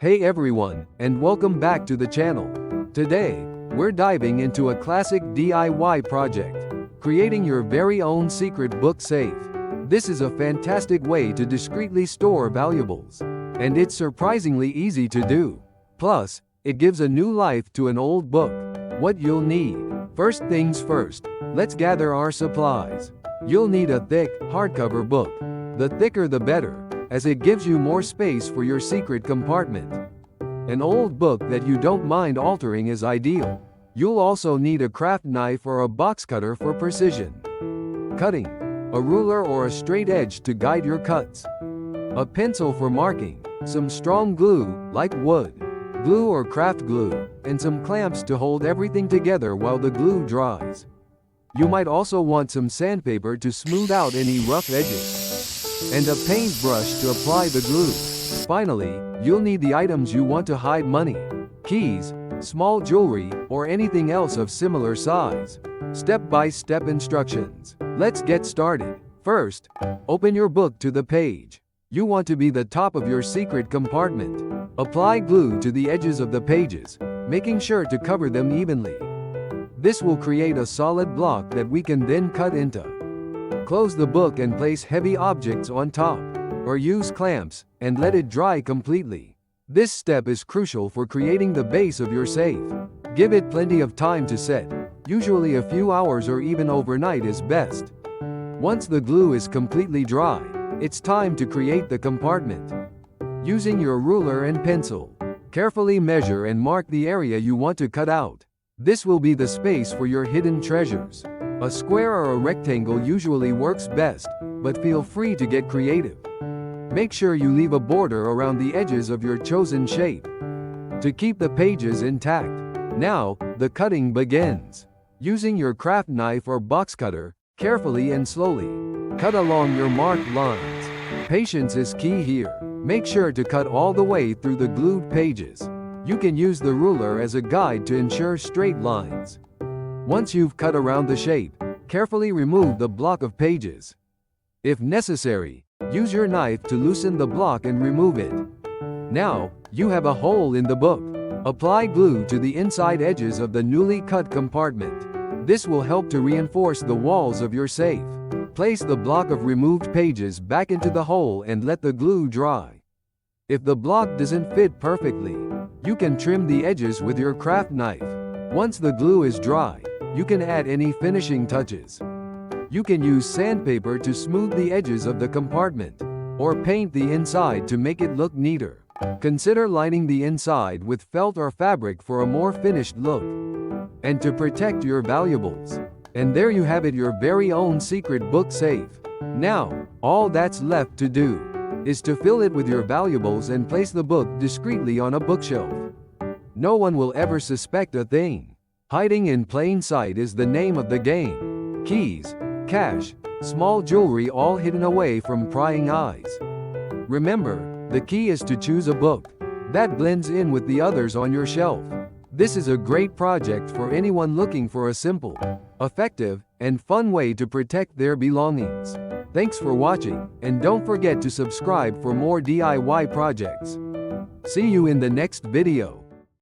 Hey everyone, and welcome back to the channel. Today, we're diving into a classic DIY project, creating your very own secret book safe. This is a fantastic way to discreetly store valuables, and it's surprisingly easy to do. Plus, it gives a new life to an old book. What you'll need. First things first, let's gather our supplies. You'll need a thick, hardcover book. The thicker the better, as it gives you more space for your secret compartment. An old book that you don't mind altering is ideal. You'll also need a craft knife or a box cutter for precision cutting, a ruler or a straight edge to guide your cuts, a pencil for marking, some strong glue, like wood glue or craft glue, and some clamps to hold everything together while the glue dries. You might also want some sandpaper to smooth out any rough edges, and a paintbrush to apply the glue. Finally, you'll need the items you want to hide: money, keys, small jewelry, or anything else of similar size. Step-by-step instructions. Let's get started. First, open your book to the page. You want to be the top of your secret compartment. Apply glue to the edges of the pages, making sure to cover them evenly. This will create a solid block that we can then cut into. Close the book and place heavy objects on top, or use clamps, and let it dry completely. This step is crucial for creating the base of your safe. Give it plenty of time to set. Usually a few hours or even overnight is best. Once the glue is completely dry, it's time to create the compartment. Using your ruler and pencil, carefully measure and mark the area you want to cut out. This will be the space for your hidden treasures. A square or a rectangle usually works best, but feel free to get creative. Make sure you leave a border around the edges of your chosen shape to keep the pages intact. Now, the cutting begins. Using your craft knife or box cutter, carefully and slowly cut along your marked lines. Patience is key here. Make sure to cut all the way through the glued pages. You can use the ruler as a guide to ensure straight lines. Once you've cut around the shape, carefully remove the block of pages. If necessary, use your knife to loosen the block and remove it. Now, you have a hole in the book. Apply glue to the inside edges of the newly cut compartment. This will help to reinforce the walls of your safe. Place the block of removed pages back into the hole and let the glue dry. If the block doesn't fit perfectly, you can trim the edges with your craft knife. Once the glue is dry, you can add any finishing touches. You can use sandpaper to smooth the edges of the compartment, or paint the inside to make it look neater. Consider lining the inside with felt or fabric for a more finished look, and to protect your valuables. And there you have it, your very own secret book safe. Now, all that's left to do is to fill it with your valuables and place the book discreetly on a bookshelf. No one will ever suspect a thing. Hiding in plain sight is the name of the game. Keys, cash, small jewelry, all hidden away from prying eyes. Remember, the key is to choose a book that blends in with the others on your shelf. This is a great project for anyone looking for a simple, effective, and fun way to protect their belongings. Thanks for watching, and don't forget to subscribe for more DIY projects. See you in the next video.